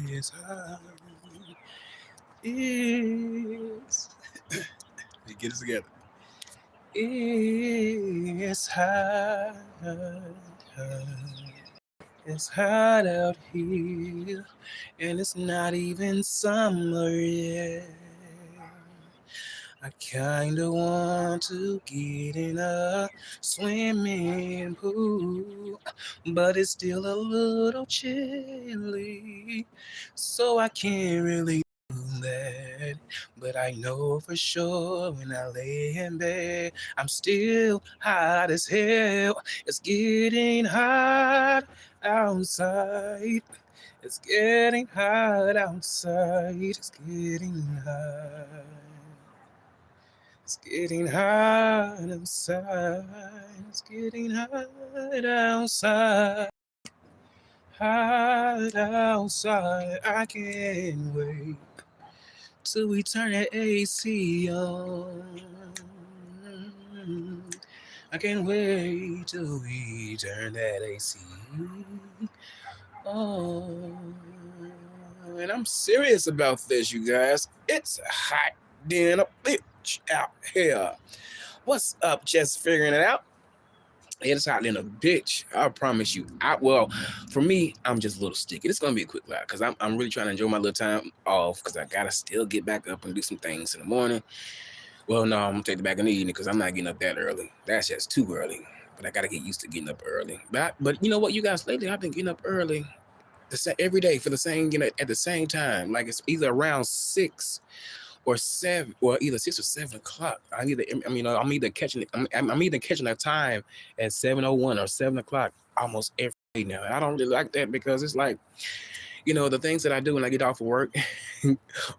Is high. Is get it together. It's hot. It's hot out here, and it's not even summer yet. I kinda want to get in a swimming pool, but it's still a little chilly, so I can't really do that. But I know for sure when I lay in bed, I'm still hot as hell. It's getting hot outside. It's getting hot outside. It's getting hot. It's getting hot outside. It's getting hot outside. Hot outside. I can't wait till we turn that AC on. I can't wait till we turn that AC on. And I'm serious about this, you guys. It's hot than a bitch out here. What's up? Just figuring it out. It's hot than a bitch. I promise you. Well, for me, I'm just a little sticky. It's gonna be a quick live because I'm really trying to enjoy my little time off because I gotta still get back up and do some things in the morning. Well, no, I'm gonna take it back in the evening because I'm not getting up that early. That's just too early. But I gotta get used to getting up early. But you know what, you guys, lately I've been getting up early every day for the same, at the same time. Like it's either around 6 or 7, or either 6 or 7 o'clock. I'm either catching it. I'm either catching that time at 7:01 or 7 o'clock almost every day now. I don't really like that because it's like, the things that I do when I get off of work,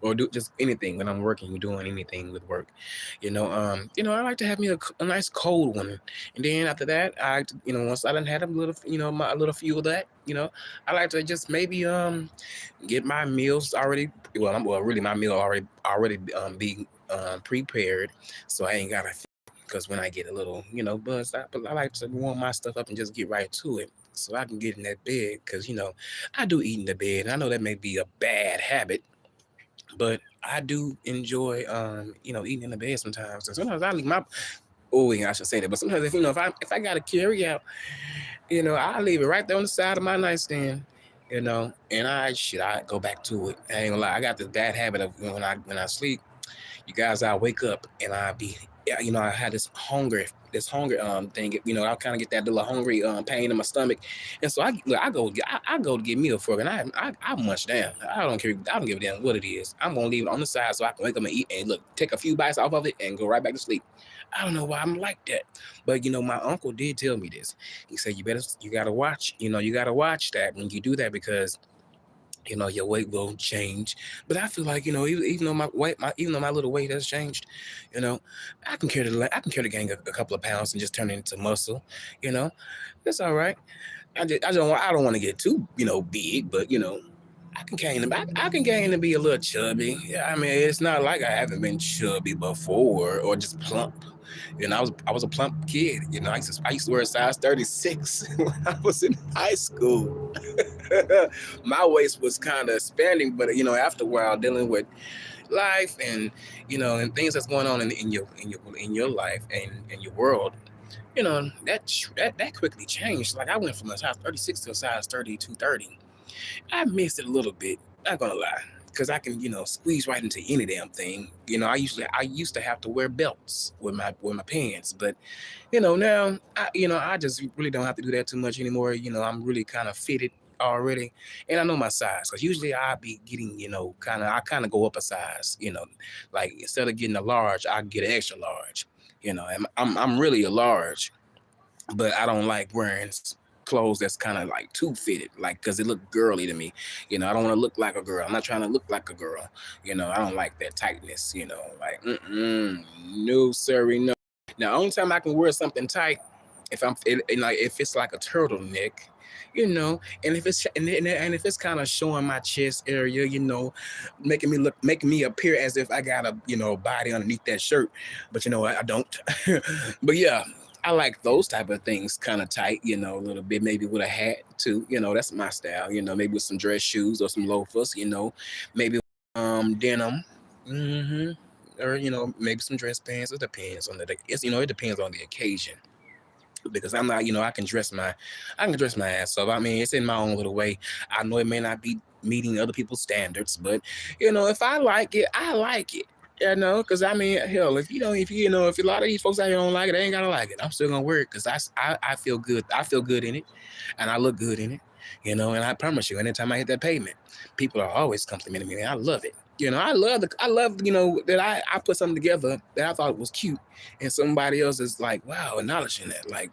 or do just anything when I'm working, doing anything with work. I like to have me a nice cold one, and then after that, once I done had a little, a little few of that, I like to just maybe get my meals already. Well, really, my meal already be prepared, so I ain't gotta. Because when I get a little, buzzed out, but I like to warm my stuff up and just get right to it so I can get in that bed. Because, I do eat in the bed. And I know that may be a bad habit, but I do enjoy, eating in the bed sometimes. And sometimes I leave I should say that. But sometimes if I got to carry out, I leave it right there on the side of my nightstand. And I go back to it. I ain't gonna lie, I got this bad habit of when I sleep, you guys, I wake up and I had this hunger thing. I kind of get that little hungry pain in my stomach, and so I go to get me a fork, and I munch down. I don't care. I don't give a damn what it is. I'm gonna leave it on the side so I can wake up and eat and take a few bites off of it and go right back to sleep. I don't know why I'm like that, but my uncle did tell me this. He said you gotta watch. You gotta watch that when you do that because your weight will change. But I feel like, even though even though my little weight has changed, you know, I can carry the gain a couple of pounds and just turn it into muscle. You know, it's all right. I don't want to get too, big, but I can gain and be a little chubby. Yeah, I mean, it's not like I haven't been chubby before or just plump. I was a plump kid. I used to wear a size 36 when I was in high school. My waist was kind of expanding, but after a while, dealing with life and things that's going on in your life and in your world, that quickly changed. Like I went from a size 36 to a size 32, 30. I missed it a little bit. Not gonna lie, because I can squeeze right into any damn thing. I used to have to wear belts with my pants, but now I just really don't have to do that too much anymore. I'm really kind of fitted already, and I know my size because usually I be getting I kind of go up a size. Like instead of getting a large, I get an extra large. I'm really a large, but I don't like wearing clothes that's kind of like too fitted, like because it look girly to me. I don't want to look like a girl. I'm not trying to look like a girl. I don't like that tightness. Like no, sorry, no. Now, only time I can wear something tight if it's like a turtleneck, and if it's kind of showing my chest area, making me appear as if I got a body underneath that shirt, but I don't. But yeah, I like those type of things kind of tight, a little bit, maybe with a hat too. That's my style. Maybe with some dress shoes or some loafers. Maybe denim. hmm Or maybe some dress pants. It depends on it depends on the occasion because I'm not, I can dress my ass off. I mean, it's in my own little way. I know it may not be meeting other people's standards, but if I like it, I like it. Because I mean, hell, if a lot of these folks out here don't like it, they ain't gotta like it. I'm still gonna wear it because I feel good. I feel good in it, and I look good in it. And I promise you, anytime I hit that pavement, people are always complimenting me, and I love it. I love, that I put something together that I thought was cute, and somebody else is like, wow, acknowledging that. Like,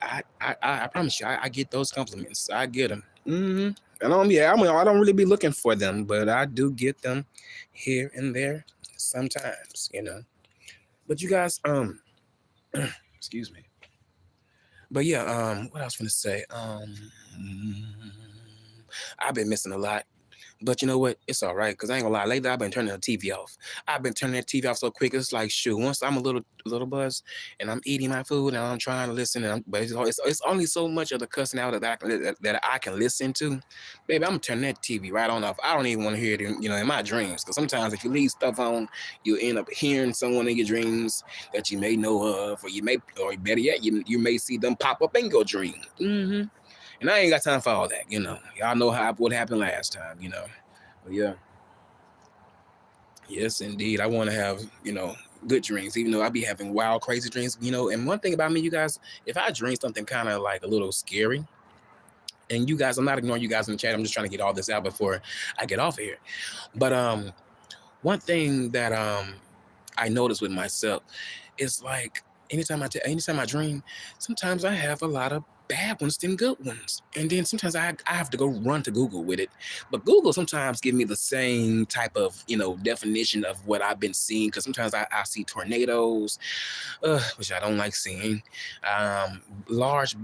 I promise you, I get those compliments. I get them. And I don't really be looking for them, but I do get them here and there sometimes. But you guys, excuse me. But yeah, what I was gonna say, I've been missing a lot. But you know what? It's all right, because I ain't gonna lie. Lately, I've been turning the TV off. I've been turning that TV off so quick. It's like, shoot, once I'm a little buzz and I'm eating my food and I'm trying to listen, but it's only so much of the cussing out that I can listen to. Baby, I'm turning that TV right on off. I don't even want to hear it in my dreams. Because sometimes if you leave stuff on, you end up hearing someone in your dreams that you may know of, or better yet, you may see them pop up in your dream. And I ain't got time for all that. Y'all know what happened last time. But yeah, yes, indeed. I want to have good dreams, even though I be having wild, crazy dreams. And one thing about me, you guys, if I dream something kind of like a little scary, and you guys, I'm not ignoring you guys in the chat. I'm just trying to get all this out before I get off of here. But one thing that I notice with myself is like anytime I dream, sometimes I have a lot of bad ones than good ones. And then sometimes I have to go run to Google with it. But Google sometimes give me the same type of, definition of what I've been seeing. Because sometimes I see tornadoes, which I don't like seeing, a large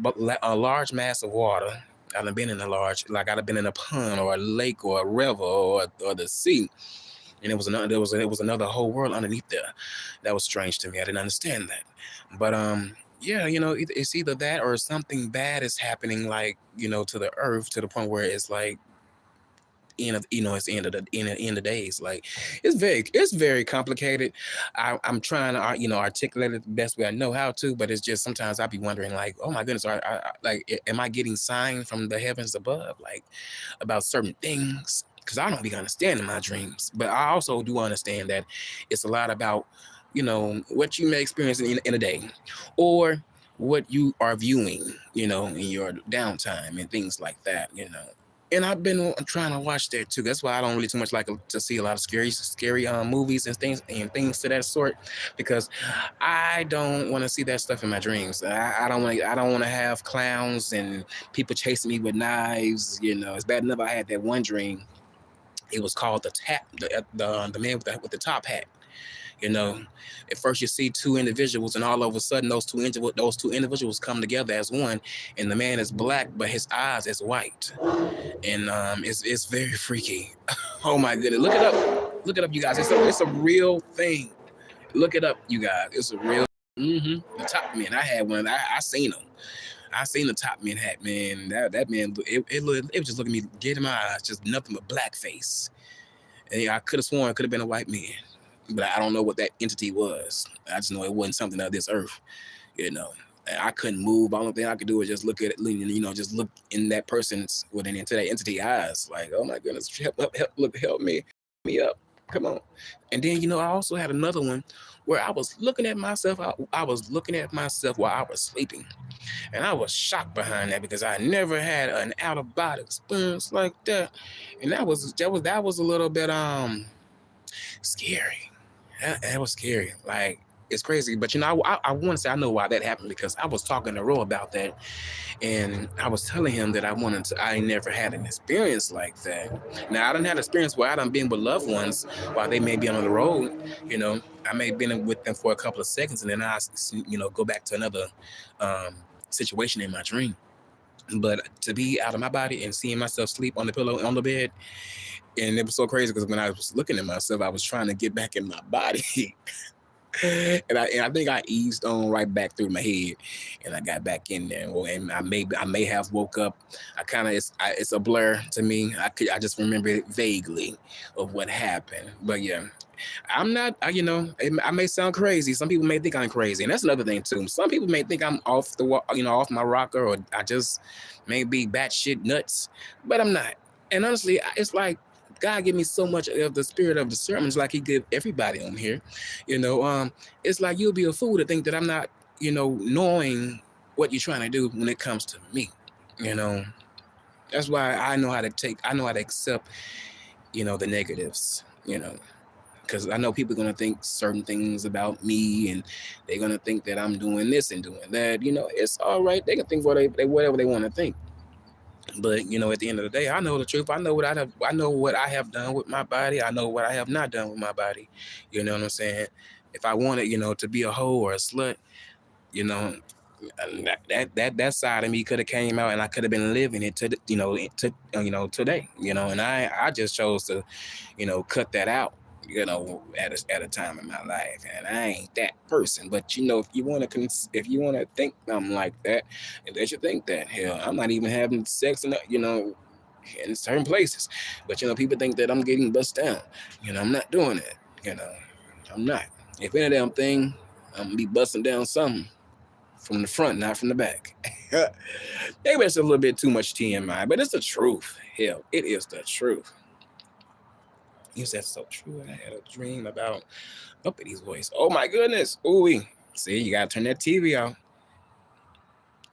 mass of water. I've been in I've been in a pond or a lake or a river or the sea. And it was another whole world underneath there. That was strange to me. I didn't understand that. But yeah, it's either that or something bad is happening, like to the earth, to the point where it's like it's the end of days. Like it's very complicated. I'm trying to articulate it the best way I know how to, but it's just sometimes I be wondering like, oh my goodness, am I getting signs from the heavens above, like about certain things? Because I don't be understanding my dreams, but I also do understand that it's a lot about what you may experience in a day, or what you are viewing in your downtime and things like that. And I've been trying to watch that too. That's why I don't really too much like to see a lot of scary movies and things to that sort, because I don't want to see that stuff in my dreams. I don't want to have clowns and people chasing me with knives. It's bad enough I had that one dream. It was called the man with the top hat. At first you see two individuals, and all of a sudden those two individuals come together as one, and the man is black, but his eyes is white, and it's very freaky. Oh my goodness, look it up, you guys. It's a real thing. Look it up, you guys. It's a real. The top man. I had one. I seen him. I seen the top man hat, man. That man, it was just looking at me dead in my eyes, just nothing but black face. And I could have sworn it could have been a white man, but I don't know what that entity was. I just know it wasn't something of this earth. And I couldn't move. The only thing I could do was just look at it, just look in that person's into that entity eyes, like, oh my goodness, help me up. Come on. And then, I also had another one where I was looking at myself. I was looking at myself while I was sleeping. And I was shocked behind that because I never had an out of body experience like that. And that was a little bit scary. That was scary. Like, it's crazy. But I want to say I know why that happened, because I was talking to Ro about that, and I was telling him that I never had an experience like that. Now, I didn't have experience where I done been with loved ones while they may be on the road. I may have been with them for a couple of seconds, and then I go back to another situation in my dream. But to be out of my body and seeing myself sleep on the pillow on the bed, and it was so crazy because when I was looking at myself, I was trying to get back in my body. And I think I eased on right back through my head, and I got back in there. Well, and I may have woke up. I kind of it's a blur to me. I just remember it vaguely of what happened. But yeah, I'm not. I may sound crazy. Some people may think I'm crazy, and that's another thing too. Some people may think I'm off off my rocker, or I just may be batshit nuts, but I'm not. And honestly, it's like God give me so much of the spirit of discernment, like He give everybody on here. You know, it's like you'll be a fool to think that I'm not, knowing what you're trying to do when it comes to me. You know, that's why I know how to accept, the negatives. Because I know people are gonna think certain things about me, and they're gonna think that I'm doing this and doing that. It's all right. They can think whatever they want to think. But at the end of the day, I know the truth. I know what I have done with my body. I know what I have not done with my body. You know what I'm saying? If I wanted, to be a hoe or a slut, you know, that side of me could have came out, and I could have been living it today. And I just chose to, cut that out. At a time in my life, and I ain't that person. But if you wanna think I'm like that, and they should think that. Hell, I'm not even having sex in certain places. But people think that I'm getting bust down. I'm not doing it. I'm not. If any damn thing, I'm gonna be busting down something from the front, not from the back. Maybe it's a little bit too much TMI, but it's the truth. Hell, it is the truth. You said so true. I had a dream about Uppity voice. Oh my goodness. Ooh. See, you gotta turn that TV off.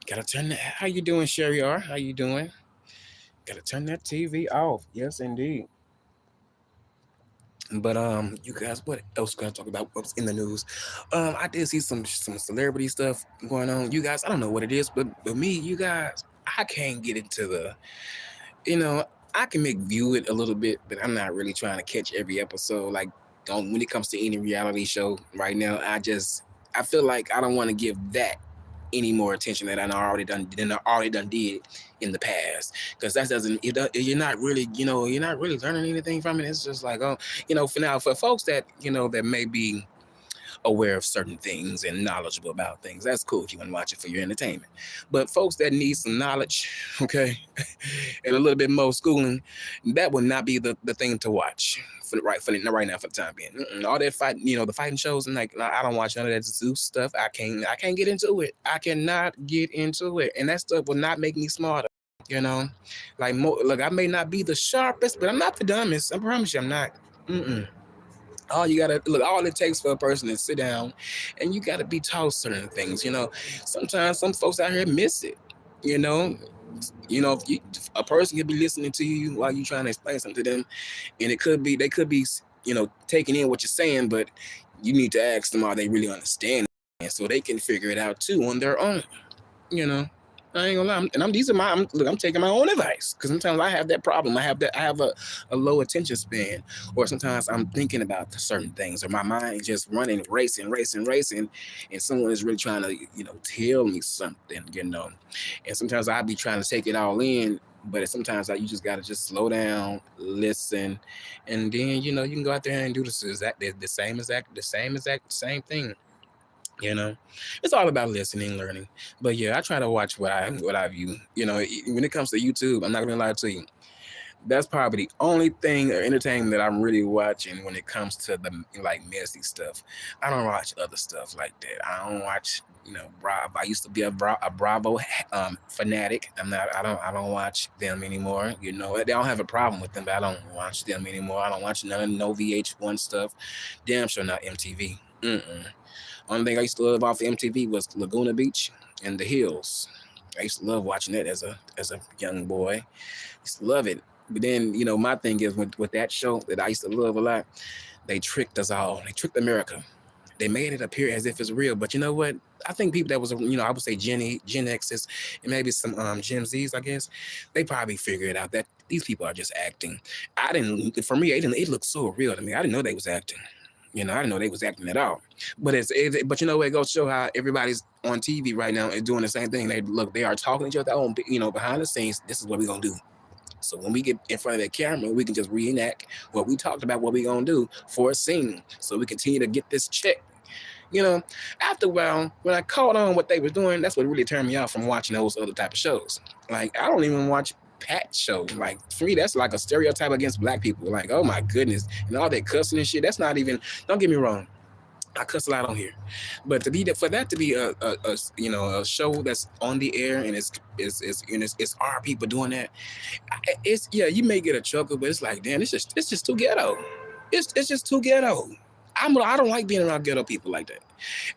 Gotta turn that. How you doing, Sherry R? How you doing? Gotta turn that TV off. Yes, indeed. But you guys, what else gonna talk about? What's in the news? I did see some celebrity stuff going on. You guys, I don't know what it is, but me, you guys, I can't get into you know, I can make view it a little bit, but I'm not really trying to catch every episode. Like, when it comes to any reality show right now, I feel like I don't want to give that any more attention that I already done did in the past, because that doesn't you're not really learning anything from it. It's just like, oh, for now, for folks that may be aware of certain things and knowledgeable about things, that's cool if you want to watch it for your entertainment. But folks that need some knowledge, okay, and a little bit more schooling, that would not be the thing to watch right now for the time being. All that fight, the fighting shows, and like, I don't watch none of that Zeus stuff. I can't get into it. I cannot get into it, and that stuff will not make me smarter. You know, like, look, I may not be the sharpest, but I'm not the dumbest. I promise you, I'm not. Mm-mm. All you gotta look, all it takes for a person to sit down, and you gotta be taught certain things. Sometimes some folks out here miss it. You know, if a person could be listening to you while you trying to explain something to them, and they could be taking in what you're saying, but you need to ask them, are they really understanding, and so they can figure it out too on their own. You know. I ain't gonna lie, and I'm taking my own advice, because sometimes I have that problem. I have a low attention span, or sometimes I'm thinking about certain things, or my mind is just running, racing, and someone is really trying to tell me something, and sometimes I be trying to take it all in, but sometimes you just gotta just slow down, listen, and then you can go out there and do the same thing. It's all about listening, learning. But yeah, I try to watch what I view. When it comes to YouTube, I'm not gonna lie to you. That's probably the only thing or entertainment that I'm really watching when it comes to the like messy stuff. I don't watch other stuff like that. I don't watch, Bravo. I used to be a Bravo fanatic. I don't watch them anymore. They don't have a problem with them, but I don't watch them anymore. I don't watch none of no VH1 stuff. Damn sure not MTV. Mm-mm. Only thing I used to love off of MTV was Laguna Beach and The Hills. I used to love watching that as a young boy. I used to love it. But then, my thing is with that show that I used to love a lot, they tricked us all. They tricked America. They made it appear as if it's real. But you know what? I think people that was, I would say Gen X's, and maybe some Gen Zs, I guess, they probably figured out that these people are just acting. For me, it looked so real to me. I didn't know they was acting. I didn't know they was acting at all. But but it goes to show how everybody's on TV right now is doing the same thing. They are talking to each other behind the scenes. This is what we're gonna do. So when we get in front of that camera, we can just reenact what we talked about, what we're gonna do for a scene. So we continue to get this check. You know, after a while, when I caught on what they were doing, that's what really turned me off from watching those other type of shows. Like, I don't even watch Pat shows. Like, for me, that's like a stereotype against black people. Like, oh my goodness, and all that cussing and shit. That's not even. Don't get me wrong. I cuss a lot on here, but to be that for that to be a you know a show that's on the air and it's our people doing that, it's yeah you may get a chuckle, but it's like damn, it's just too ghetto. It's just too ghetto. I don't like being around ghetto people like that,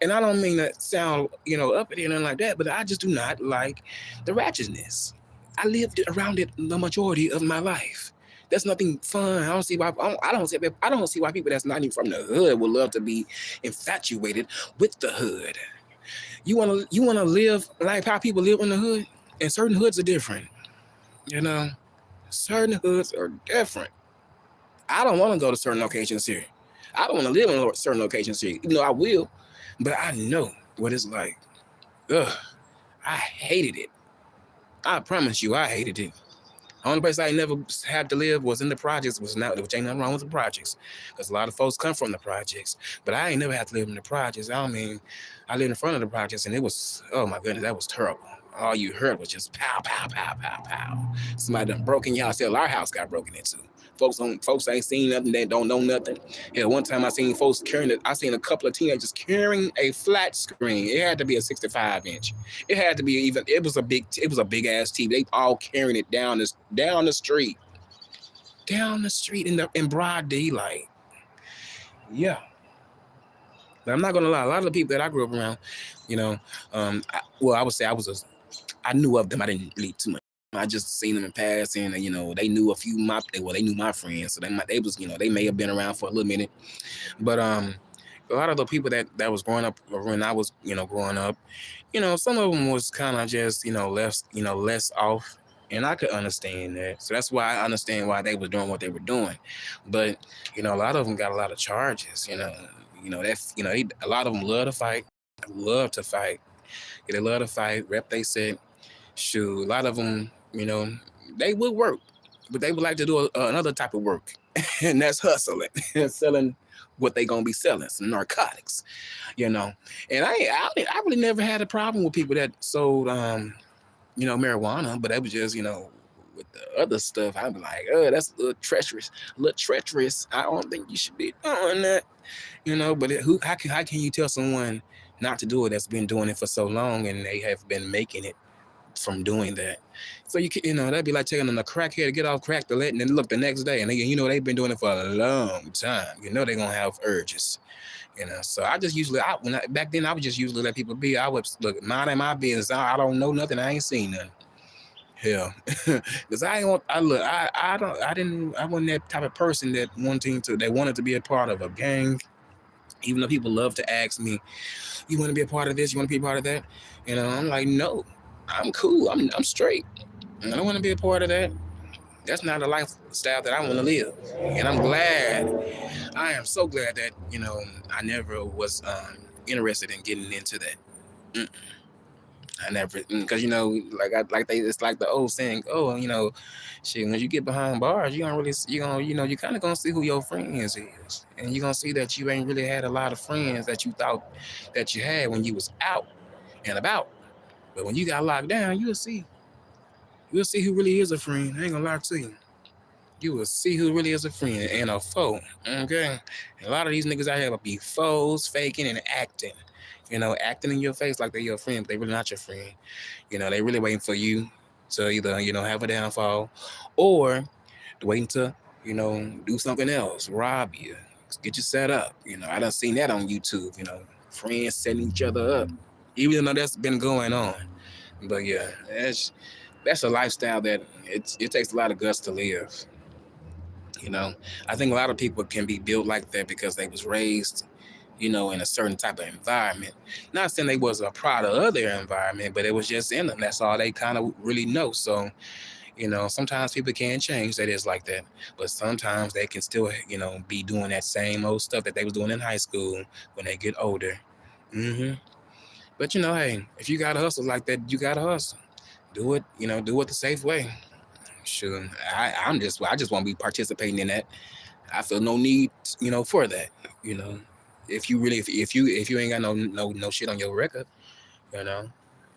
and I don't mean that sound uppity or nothing like that, but I just do not like the ratchetness. I lived around it the majority of my life. That's nothing fun. I don't see why. I don't see why people that's not even from the hood would love to be infatuated with the hood. You wanna live like how people live in the hood, and certain hoods are different. You know, certain hoods are different. I don't want to go to certain locations here. I don't want to live in certain locations here. Even though I will, but I know what it's like. Ugh, I hated it. I promise you, I hated it. The only place I never had to live was in the projects. Which ain't nothing wrong with the projects, because a lot of folks come from the projects. But I ain't never had to live in the projects. I mean, I lived in front of the projects, and it was, oh my goodness, that was terrible. All you heard was just pow, pow, pow, pow, pow. Somebody done broke in your house. Hell, our house got broken into. Folks ain't seen nothing. They don't know nothing. Hell, one time I seen folks carrying it. I seen a couple of teenagers carrying a flat screen. It had to be a 65-inch. It had to be even. It was a big ass TV. They all carrying it down the street, in broad daylight. Yeah, but I'm not gonna lie. A lot of the people that I grew up around, you know, I would say I knew of them. I didn't really too much. I just seen them in passing, and they knew a few they knew my friends, so they was they may have been around for a little minute, but a lot of the people that was growing up when I was growing up, some of them was kind of just less off, and I could understand that. So that's why I understand why they were doing what they were doing, but a lot of them got a lot of charges. That's a lot of them love to fight. Yeah, they love to fight, rep they set. Shoot, a lot of them, they would work, but they would like to do another type of work, and that's hustling, selling what they gonna be selling, some narcotics, you know. And I really never had a problem with people that sold, marijuana, but that was just, with the other stuff, I'd be like, oh, that's a little treacherous. I don't think you should be doing that, But how can you tell someone not to do it that's been doing it for so long and they have been making it from doing that? So that'd be like telling a crackhead to get off crack to let, and then look the next day, and they've been doing it for a long time. They're gonna have urges. So I just usually, back then I would just usually let people be. I would look, mind my business. I don't know nothing. I ain't seen nothing. Hell, because I wasn't that type of person that wanted to be a part of a gang. Even though people love to ask me, you want to be a part of this? You want to be a part of that? I'm like, no, I'm cool. I'm straight. I don't want to be a part of that. That's not a lifestyle that I want to live. And I am so glad that, I never was interested in getting into that. Mm-mm. I never, because it's like the old saying. Oh, shit. When you get behind bars, you you kind of gonna see who your friends is, and you gonna see that you ain't really had a lot of friends that you thought that you had when you was out and about. But when you got locked down, you'll see who really is a friend. I ain't gonna lie to you. You will see who really is a friend and a foe. Okay, and a lot of these niggas out here will be foes, faking and acting. Acting in your face like they're your friend, but they really not your friend. They really waiting for you to either, have a downfall or waiting to, do something else, rob you, get you set up. I done seen that on YouTube, friends setting each other up, even though that's been going on. But yeah, that's a lifestyle that it takes a lot of guts to live. I think a lot of people can be built like that because they was raised in a certain type of environment. Not saying they was a product of their environment, but it was just in them. That's all they kind of really know. So, sometimes people can change. That is like that. But sometimes they can still, be doing that same old stuff that they was doing in high school when they get older. But, hey, if you got to hustle like that, you got to hustle. Do it, do it the safe way. Sure. I just want to be participating in that. I feel no need, for that, If you really, if you ain't got no shit on your record, you know.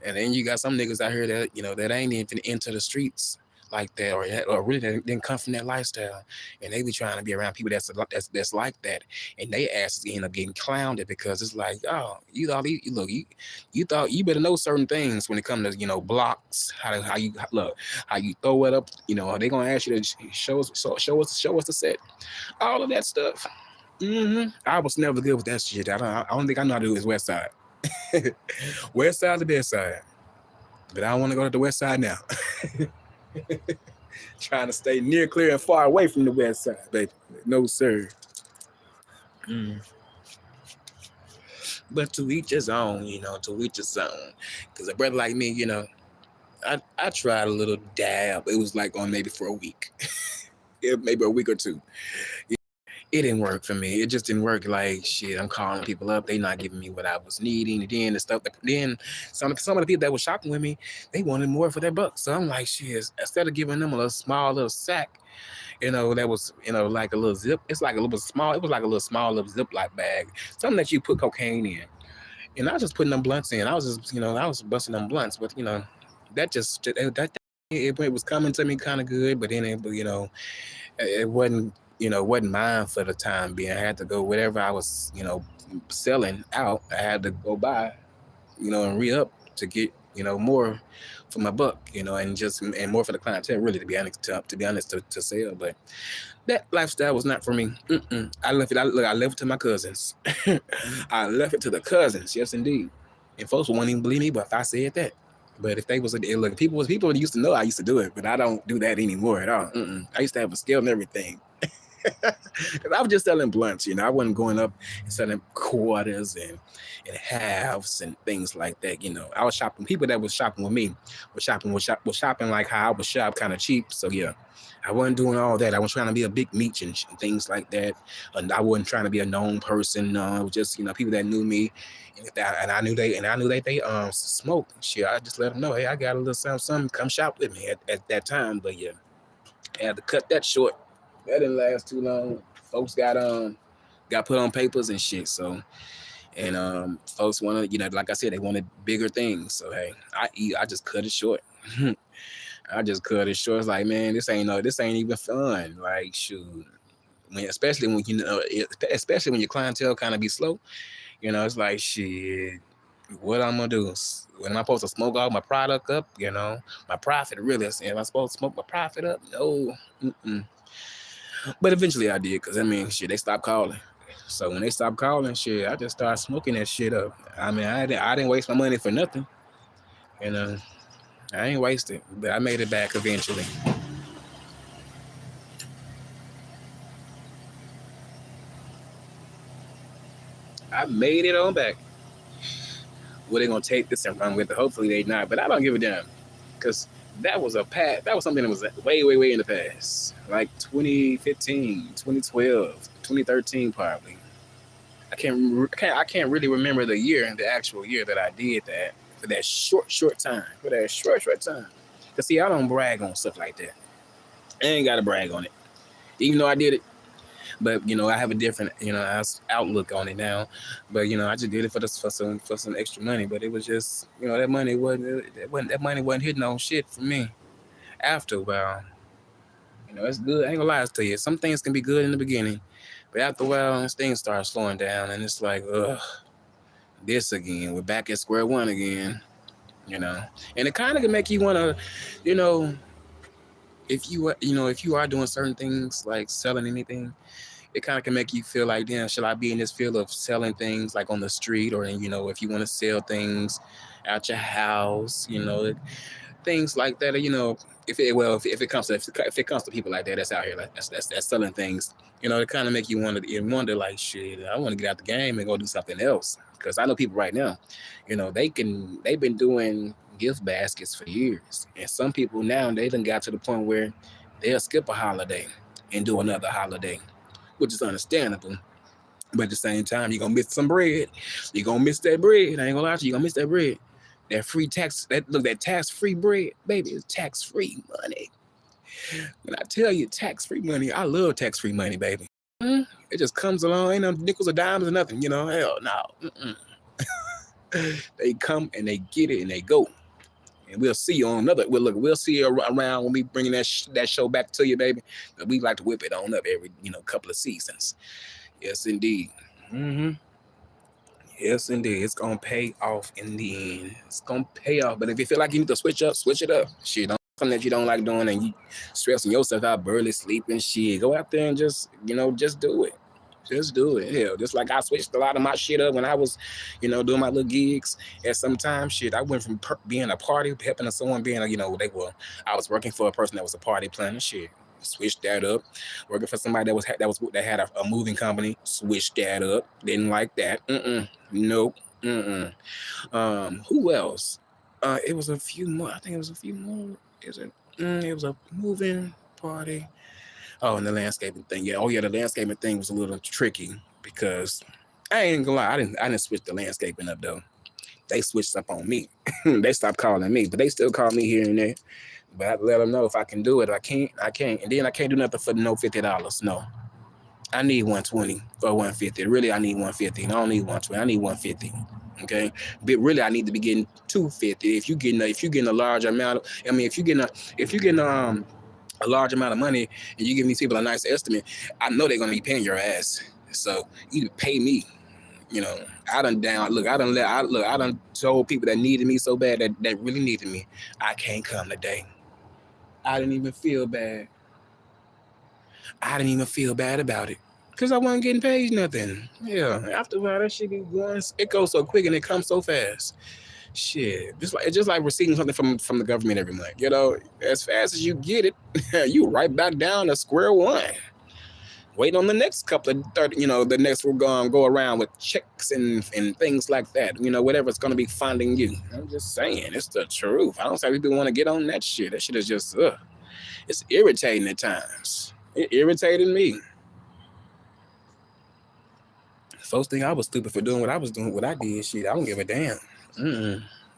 And then you got some niggas out here that that ain't even into the streets like that, or really didn't come from that lifestyle, and they be trying to be around people that's like that, and they asses end up getting clowned because it's like, oh, you thought you thought you better know certain things when it comes to blocks, how you look, how you throw it up, they gonna ask you to show us the set, all of that stuff. I was never good with that shit. I don't think I know how to do is West Side. West Side, the best side, but I don't want to go to the West Side now. Trying to stay near, clear, and far away from the West Side, baby. No, sir. But to each his own, to each his own. Because a brother like me, I tried a little dab. It was like on maybe for a week, maybe a week or two. It didn't work for me. It just didn't work. Like, shit, I'm calling people up. They not giving me what I was needing. And then the stuff then some of the people that were shopping with me, they wanted more for their buck. So I'm like, shit, instead of giving them a small little sack, that was, like a little zip. It's like a little small. It was like a little small little Ziploc bag, something that you put cocaine in. And I was just putting them blunts in. I was just, I was busting them blunts. But that just it was coming to me kind of good. But then it wasn't. Wasn't mine for the time being. I had to go whatever I was, selling out. I had to go buy, and re-up to get, more for my buck, and more for the clientele. Really, to be honest, to sell. But that lifestyle was not for me. I left it. I left it to my cousins. I left it to the cousins. Yes, indeed. And folks won't even believe me, but if I said that. But if they was look, people used to know I used to do it, but I don't do that anymore at all. I used to have a scale and everything. I was just selling blunts, I wasn't going up and selling quarters and halves and things like that. I was shopping. People that was shopping with me was shopping like how I was shop, kind of cheap. So yeah, I wasn't doing all that. I was trying to be a big meat and things like that. And I wasn't trying to be a known person. It was just people that knew me, and I knew they smoked. Shit, I just let them know, hey, I got a little something. Come shop with me at that time. But yeah, I had to cut that short. That didn't last too long. Folks got put on papers and shit. So, and folks wanted, like I said, they wanted bigger things. So hey, I just cut it short. I just cut it short. It's like, man, this ain't even fun. Like, shoot, especially when your clientele kind of be slow. It's like, shit, what I'm gonna do? When am I supposed to smoke all my product up? My profit really. Am I supposed to smoke my profit up? No. But eventually I did, because shit, they stopped calling. So when they stopped calling, shit, I just started smoking that shit up. I didn't waste my money for nothing. I ain't wasted, but I made it back eventually. I made it on back. Well, they gonna take this and run with it? Hopefully they not, but I don't give a damn, because that was something that was way, way, way in the past. Like 2015, 2012, 2013 probably. I can't really remember the actual year that I did that, for that short time. Cause see, I don't brag on stuff like that. I ain't gotta brag on it. Even though I did it. But I have a different outlook on it now. But I just did it for some extra money. But it was just that money wasn't hitting on shit for me. After a while, it's good. I ain't gonna lie to you. Some things can be good in the beginning, but after a while, things start slowing down, and it's like, ugh, this again. We're back at square one again. And it kind of can make you wanna, if you are doing certain things like selling anything, it kind of can make you feel like, damn, should I be in this field of selling things like on the street, or if you want to sell things at your house, things like that, if it comes to people like that that's out here, like that's selling things, it kind of make you wonder like, shit, I want to get out the game and go do something else. Because I know people right now, they've been doing gift baskets for years, and some people now, they done got to the point where they'll skip a holiday and do another holiday, which is understandable. But at the same time, you're going to miss some bread. You're going to miss that bread. I ain't going to lie to you, you're going to miss that bread. That free tax, that tax-free bread, baby, it's tax-free money. When I tell you tax-free money, I love tax-free money, baby. It just comes along, ain't no nickels or dimes or nothing, hell no. They come and they get it and they go. And we'll see you on another. We'll see you around when we bring that show back to you, baby. We like to whip it on up every couple of seasons. Yes, indeed. Yes, indeed. It's gonna pay off in the end. It's gonna pay off. But if you feel like you need to switch it up. Shit, don't something that you don't like doing and you stressing yourself out, barely sleeping. Shit, go out there and just do it. Just do it. Hell, just like I switched a lot of my shit up when I was, doing my little gigs. At some time, shit, I went from being a party, helping someone being, I was working for a person that was a party planner. Shit, switched that up. Working for somebody that had a moving company. Switched that up. Didn't like that. Nope. Who else? It was a few more. I think it was a few more. It was a moving party. Oh, and the landscaping thing. Yeah. Oh, yeah. The landscaping thing was a little tricky because I ain't gonna lie. I didn't switch the landscaping up though. They switched up on me. They stopped calling me, but they still call me here and there. But I let them know if I can do it. I can't. And then I can't do nothing for no $50. No. I need 120 or 150. Really, I need 150. I don't need 120. I need 150. Okay. But really, I need to be getting 250. If you're getting a large amount, if you're getting a large amount of money and you give these people a nice estimate, I know they're gonna be paying your ass. So you pay me. I done told people that needed me so bad that really needed me. I can't come today. I didn't even feel bad. I didn't even feel bad about it. Because I wasn't getting paid nothing. Yeah. After a while, that shit be going, it goes so quick and it comes so fast. Shit, it's just like receiving something from the government every month. As fast as you get it, you right back down to square one. Wait on the next couple of 30, the next we're going to go around with checks and things like that. Whatever's going to be funding you. I'm just saying, it's the truth. I don't say people want to get on that shit. That shit is just, it's irritating at times. It irritated me. Folks think I was stupid for doing what I was doing, what I did. Shit, I don't give a damn.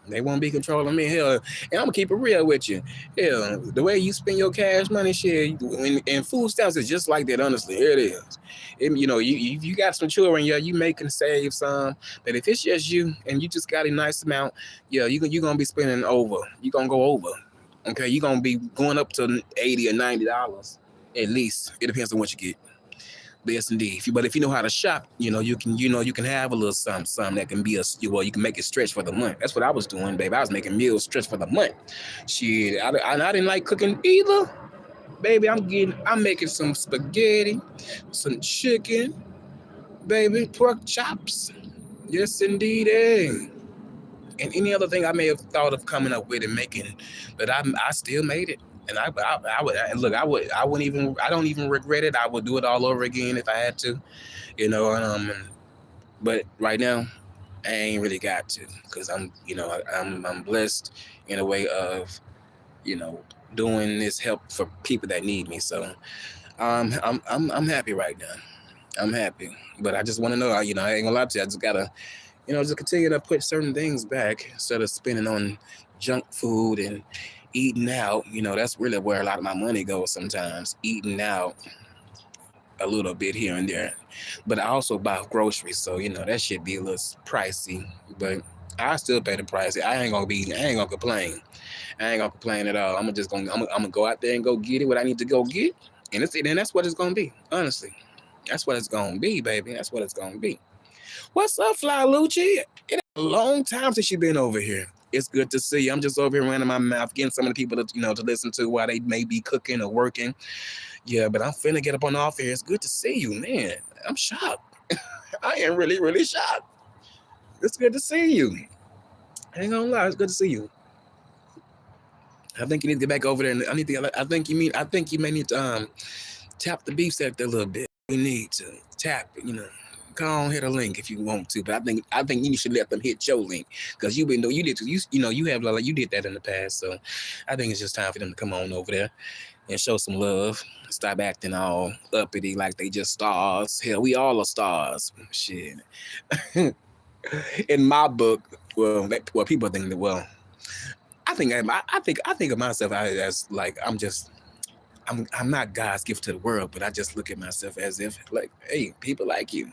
They won't be controlling me. Hell, and I'm gonna keep it real with you. Hell, the way you spend your cash money, shit, and food stamps is just like that. Honestly, here it is. You got some children, yeah, you may can save some, but if it's just you and you just got a nice amount, yeah, you're gonna be spending over. You're gonna go over. Okay, you're gonna be going up to $80 or $90 at least. It depends on what you get. Yes, indeed. But if you know how to shop, you can have a little something that can be you can make it stretch for the month. That's what I was doing, baby. I was making meals stretch for the month. Shit, I didn't like cooking either, baby. I'm making some spaghetti, some chicken, baby, pork chops. Yes, indeed, and any other thing I may have thought of coming up with and making, but I still made it. And I don't even regret it. I would do it all over again if I had to, but right now I ain't really got to, because I'm blessed in a way of, doing this help for people that need me. So I'm happy right now. I'm happy, but I just want to know, I ain't gonna lie to you. I just gotta, just continue to put certain things back instead of spending on junk food and eating out. That's really where a lot of my money goes sometimes, eating out a little bit here and there. But I also buy groceries, so that should be a little pricey, but I still pay the price. I ain't gonna complain. I ain't gonna complain at all. I'm gonna go out there and go get it what I need to go get, and that's what it's gonna be. Honestly, that's what it's gonna be, baby. That's what it's gonna be. What's up, Fly Lucci? It's a long time since you've been over here. It's good to see you. I'm just over here running my mouth, getting some of the people to, to listen to while they may be cooking or working. Yeah, but I'm finna get up on off here. It's good to see you, man. I'm shocked. I am really, really shocked. It's good to see you. I ain't gonna lie, it's good to see you. I think you need to get back over there. And I think you may need to tap the beef sector a little bit. You need to tap it, Go on, hit a link if you want to, but I think you should let them hit your link, because you did that in the past. So I think it's just time for them to come on over there and show some love. Stop acting all uppity like they just stars. Hell, we all are stars. Shit. In my book, people think that. I think of myself as like I'm just I'm not God's gift to the world, but I just look at myself as if like, hey, people like you.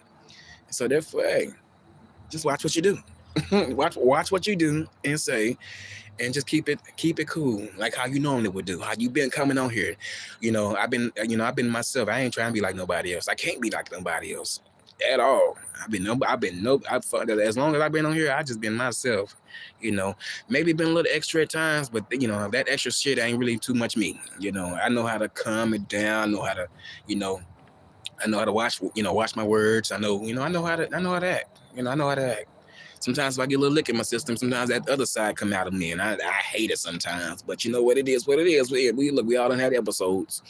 So therefore, hey, just watch what you do. watch what you do and say, and just keep it cool, like how you normally would do. How you been coming on here? I've been myself. I ain't trying to be like nobody else. I can't be like nobody else at all. As long as I've been on here, I just been myself. You know, maybe been a little extra at times, but that extra shit ain't really too much me. I know how to calm it down. You know, I know how to watch my words. I know how to act. I know how to act. Sometimes if I get a little lick in my system, sometimes that other side come out of me, and I hate it sometimes. But you know what it is, what it is. We all done had episodes.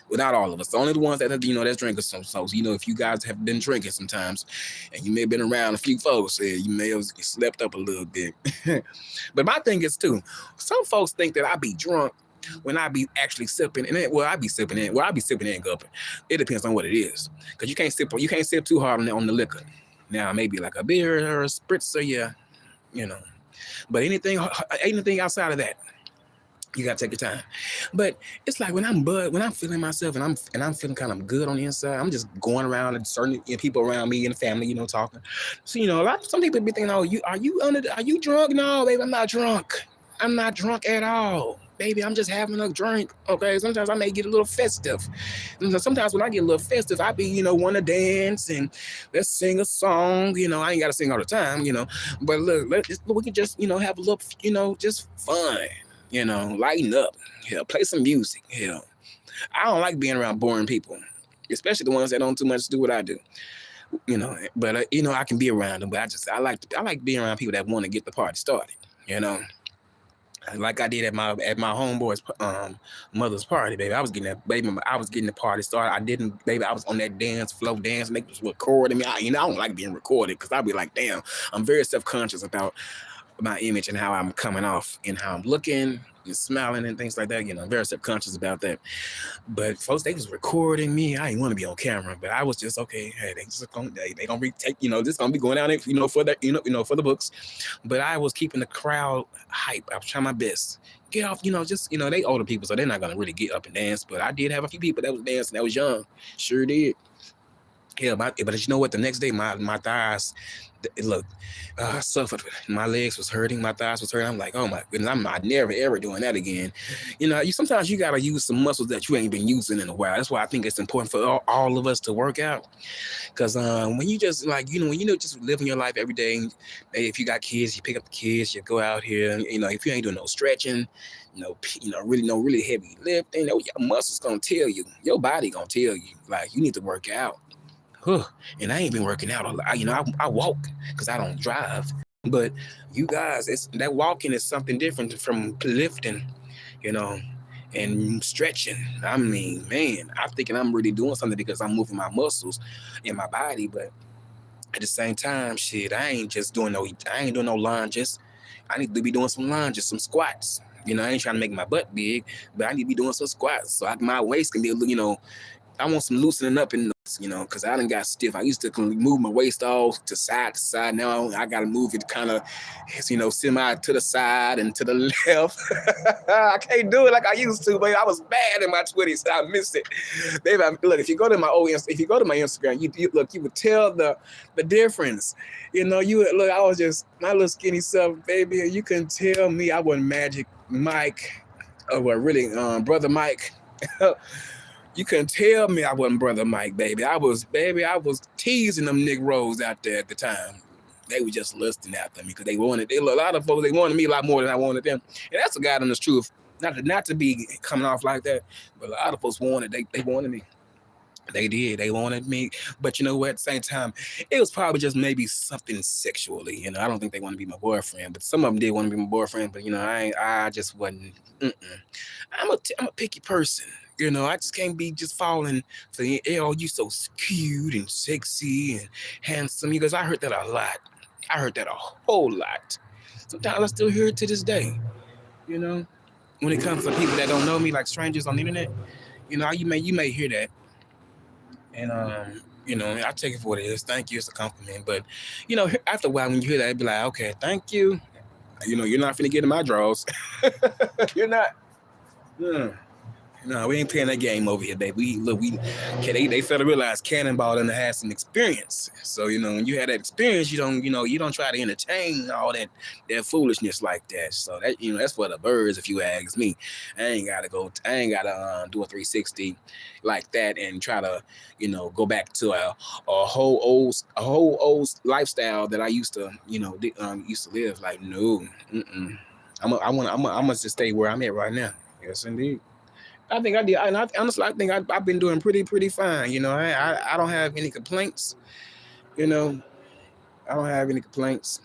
Without all of us, only the ones that that's drinking some. So if you guys have been drinking sometimes, and you may have been around a few folks, you may have slept up a little bit. But my thing is too, some folks think that I be drunk when I be actually sipping, and I be sipping and gulping. It depends on what it is, because you can't sip too hard on the liquor. Now maybe like a beer or a spritzer, yeah, you know. But anything outside of that, you gotta take your time. But it's like when I'm feeling myself and I'm feeling kind of good on the inside, I'm just going around and certain people around me and the family, talking. So some people be thinking, oh, are you drunk? No, baby, I'm not drunk. I'm not drunk at all. Baby, I'm just having a drink. Okay. Sometimes I may get a little festive. Sometimes when I get a little festive, I be, want to dance and let's sing a song. I ain't got to sing all the time, but look, we can just, have a little, just fun, lighten up. Hell, play some music. Hell, I don't like being around boring people, especially the ones that don't too much do what I do. But I can be around them, but I like being around people that want to get the party started. Like I did at my homeboy's mother's party, baby. I was getting the party started. I didn't, baby. I was on that dance floor, dance, and they was recording me. I don't like being recorded because I'd be like, damn, I'm very self-conscious about my image and how I'm coming off and how I'm looking and smiling and things like that. I'm very subconscious about that. But folks, they was recording me. I didn't want to be on camera, but I was just okay. Hey, they gonna retake. This gonna be going out, for the for the books. But I was keeping the crowd hype. I was trying my best. Get off, they older people, so they're not gonna really get up and dance. But I did have a few people that was dancing that was young. Sure did. Yeah, but you know what? The next day, my thighs, look, I suffered. My legs was hurting. My thighs was hurting. I'm like, oh my goodness, I'm not never ever doing that again. Sometimes you gotta use some muscles that you ain't been using in a while. That's why I think it's important for all of us to work out. Because when you just just living your life every day. If you got kids, you pick up the kids, you go out here. If you ain't doing no stretching, really heavy lifting, your muscles gonna tell you, your body gonna tell you, like you need to work out. And I ain't been working out a lot. I walk because I don't drive. But you guys, that walking is something different from lifting, and stretching. I mean, man, I'm thinking I'm really doing something because I'm moving my muscles in my body. But at the same time, shit, I ain't doing no lunges. I need to be doing some lunges, some squats. I ain't trying to make my butt big, but I need to be doing some squats so my waist can be, I want some loosening up in because I done got stiff. I used to move my waist all to side. Now I got to move it kind of, semi to the side and to the left. I can't do it like I used to, baby. I was bad in my 20s. I missed it. Baby, look, if you go to my Instagram, you would tell the difference. You would look, I was just my little skinny self, baby. You can tell me I wasn't Magic Mike, or really Brother Mike. You couldn't tell me I wasn't Brother Mike, baby. I was teasing them Negroes out there at the time. They were just lusting after me because a lot of folks, they wanted me a lot more than I wanted them. And that's the God honest truth. Not to be coming off like that, but a lot of folks they wanted me. They did. They wanted me. But you know what? At the same time, it was probably just maybe something sexually. I don't think they want to be my boyfriend, but some of them did want to be my boyfriend. But I just wasn't. I'm a picky person. I just can't be just falling for you so cute and sexy and handsome. Because I heard that a lot. I heard that a whole lot. Sometimes I still hear it to this day. When it comes to people that don't know me, like strangers on the internet, you may hear that. And I take it for what it is. Thank you, it's a compliment. But after a while, when you hear that, it'd be like, okay, thank you. You're not finna get in my drawers. You're not. No, we ain't playing that game over here, baby. They fail to realize Cannonball done had some experience. So when you had that experience, you don't try to entertain all that foolishness like that. So that that's for the birds, if you ask me. I ain't gotta do a 360 like that and try to go back to a whole old lifestyle that I used to live. Like no, I want to stay where I'm at right now. Yes, indeed. I think I did. And honestly, I think I've been doing pretty fine. I don't have any complaints. I don't have any complaints.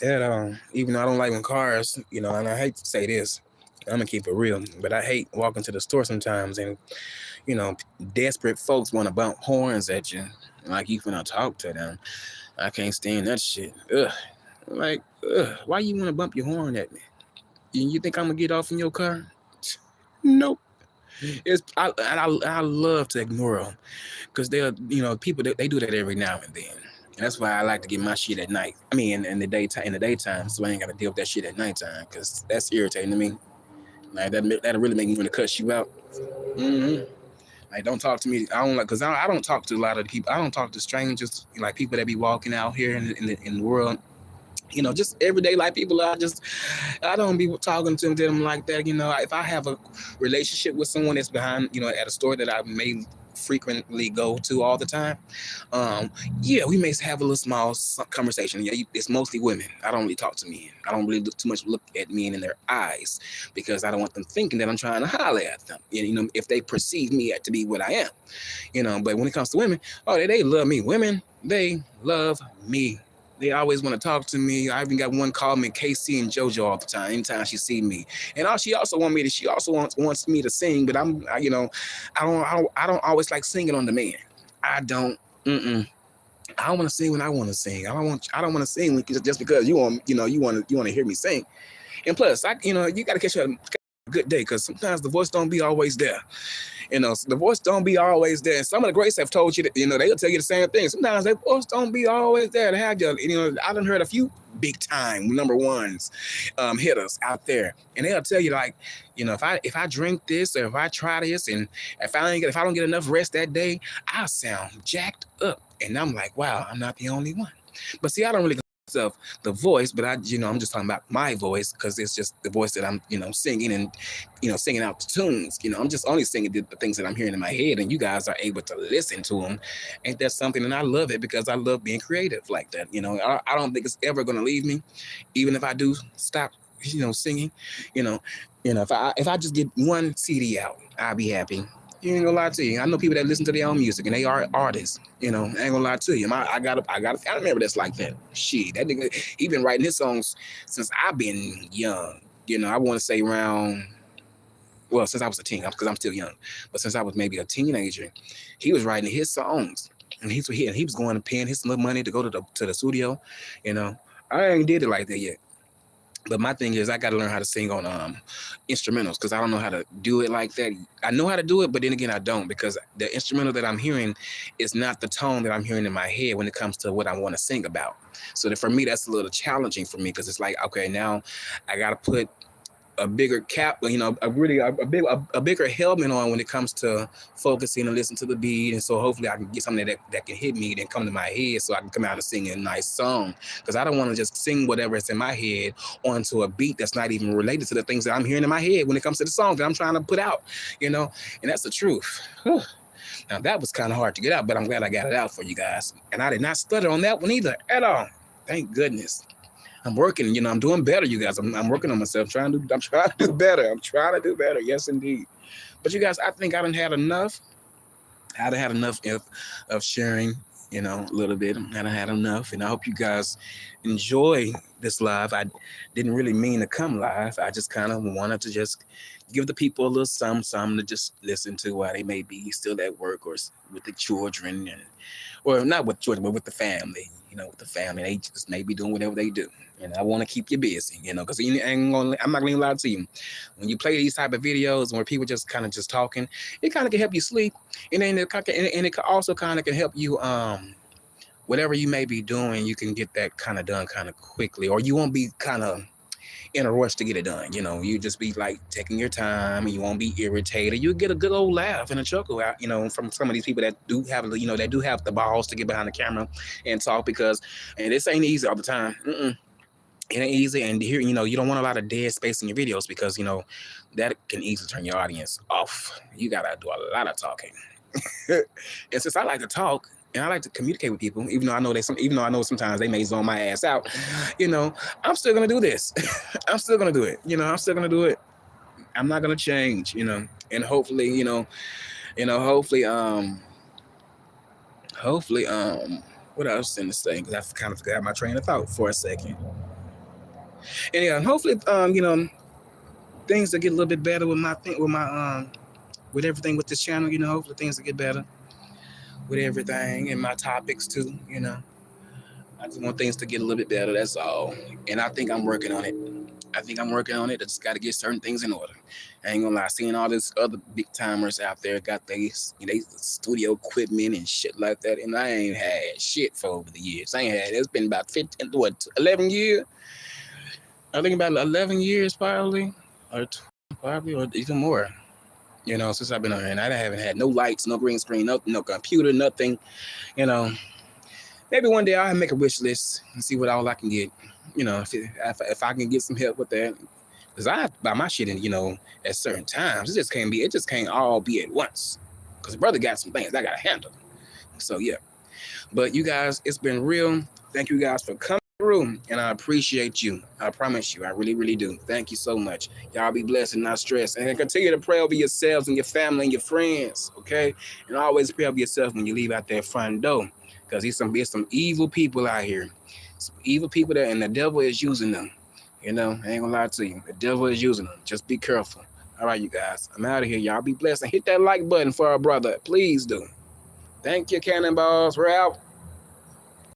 At all. Even though I don't like when cars, and I hate to say this, I'm gonna keep it real, but I hate walking to the store sometimes, and desperate folks want to bump horns at you, like you finna talk to them. I can't stand that shit. Ugh. Like, why you want to bump your horn at me? You think I'm gonna get off in your car? Nope. I love to ignore them because they're people they do that every now and then, and that's why I like to get my shit at night. I mean, in the daytime, so I ain't gotta deal with that shit at nighttime because that's irritating to me. Like that'll really make me want to cuss you out. Like don't talk to me. I don't because I don't talk to a lot of people. I don't talk to strangers, like people that be walking out here in the world. Just everyday life people. I don't be talking to them like that. If I have a relationship with someone that's behind, at a store that I may frequently go to all the time, yeah, we may have a little small conversation. Yeah, it's mostly women. I don't really talk to men. I don't really look at men in their eyes because I don't want them thinking that I'm trying to holler at them. If they perceive me to be what I am, But when it comes to women, they love me. Women, they love me. They always want to talk to me. I even got one call me Casey and JoJo all the time. Anytime she see me, and she also wants me to sing. But I don't always like singing on demand. I don't. I don't want to sing when I want to sing. I don't want to sing just because you want to hear me sing. And plus, you got to catch a good day because sometimes the voice don't be always there. The voice don't be always there. And some of the greats have told you that, they'll tell you the same thing. Sometimes their voice don't be always there to have you. I done heard a few big time number ones hitters out there. And they'll tell you like, if I drink this or if I try this and if I don't get enough rest that day, I'll sound jacked up. And I'm like, wow, I'm not the only one. But see, I don't really of the voice, but I'm just talking about my voice because it's just the voice that I'm, singing and, singing out the tunes. I'm just only singing the things that I'm hearing in my head, and you guys are able to listen to them. Ain't that something? And I love it because I love being creative like that. I don't think it's ever going to leave me, even if I do stop, singing. If I just get one CD out, I'll be happy. You ain't gonna lie to you. I know people that listen to their own music and they are artists. I ain't gonna lie to you. I got a family member that's like that. Shit, that nigga, he been writing his songs since I've been young. I want to say since I was a teen, because I'm still young. But since I was maybe a teenager, he was writing his songs, and he was going to paying his little money to go to the studio. I ain't did it like that yet. But my thing is, I got to learn how to sing on instrumentals because I don't know how to do it like that. I know how to do it, but then again, I don't because the instrumental that I'm hearing is not the tone that I'm hearing in my head when it comes to what I want to sing about. So for me, that's a little challenging for me because it's like, okay, now I got to put a bigger cap, a bigger helmet on when it comes to focusing and listening to the beat. And so hopefully I can get something that can hit me and come to my head so I can come out and sing a nice song. Because I don't want to just sing whatever is in my head onto a beat that's not even related to the things that I'm hearing in my head when it comes to the song that I'm trying to put out, and that's the truth. Now that was kind of hard to get out, but I'm glad I got it out for you guys. And I did not stutter on that one either at all. Thank goodness. I'm working, I'm doing better, you guys. I'm working on myself, I'm trying to do better. I'm trying to do better. Yes, indeed. But you guys, I think I done had enough. I done had enough of sharing, a little bit. I done had enough. And I hope you guys enjoy this live. I didn't really mean to come live. I just kind of wanted to just give the people a little something to just listen to while they may be still at work or with the children or not with children, but with the family. With the family, they just may be doing whatever they do. And I want to keep you busy, because I'm not going to lie to you. When you play these type of videos where people just kind of just talking, it kind of can help you sleep. And then it also kind of can help you, whatever you may be doing, you can get that kind of done kind of quickly, or you won't be kind of, in a rush to get it done. You know, you just be like taking your time and you won't be irritated. You get a good old laugh and a chuckle out, you know, from some of these people that do have, you know, that do have the balls to get behind the camera and talk, because, and this ain't easy all the time. It ain't easy. And here, you know, you don't want a lot of dead space in your videos, because, you know, that can easily turn your audience off. You got to do a lot of talking. And since I like to talk, and I like to communicate with people, even though I know sometimes they may zone my ass out, you know, I'm still gonna do this. I'm still gonna do it. You know, I'm still gonna do it. I'm not gonna change. You know, and hopefully, hopefully, what else in this thing? Because I kind of forgot my train of thought for a second. And yeah, hopefully, things will get a little bit better with with everything with this channel. You know, hopefully things will get better with everything and my topics too. You know, I just want things to get a little bit better. That's all. And I think I'm working on it. I just got to get certain things in order. I ain't gonna lie, seeing all this other big timers out there got they studio equipment and shit like that, and I ain't had shit for over the years. It's been about 11 years. I think about 11 years probably, or even more. You know, since I've been on here, and I haven't had no lights, no green screen, no computer, nothing. You know, maybe one day I'll make a wish list and see what all I can get. You know, if I can get some help with that, because I have to buy my shit in, you know, at certain times. It just can't all be at once. Because brother got some things I gotta handle. So yeah. But you guys, it's been real. Thank you guys for coming through, and I appreciate you. I promise you, I really, really do. Thank you so much. Y'all be blessed and not stressed, and continue to pray over yourselves and your family and your friends, okay? And always pray over yourself when you leave out that front door, because there's some evil people out here, some evil people there, and the devil is using them. You know, I ain't gonna lie to you, the devil is using them. Just be careful. All right, you guys, I'm out of here. Y'all be blessed, and hit that like button for our brother. Please do. Thank you, Cannonballs. We're out.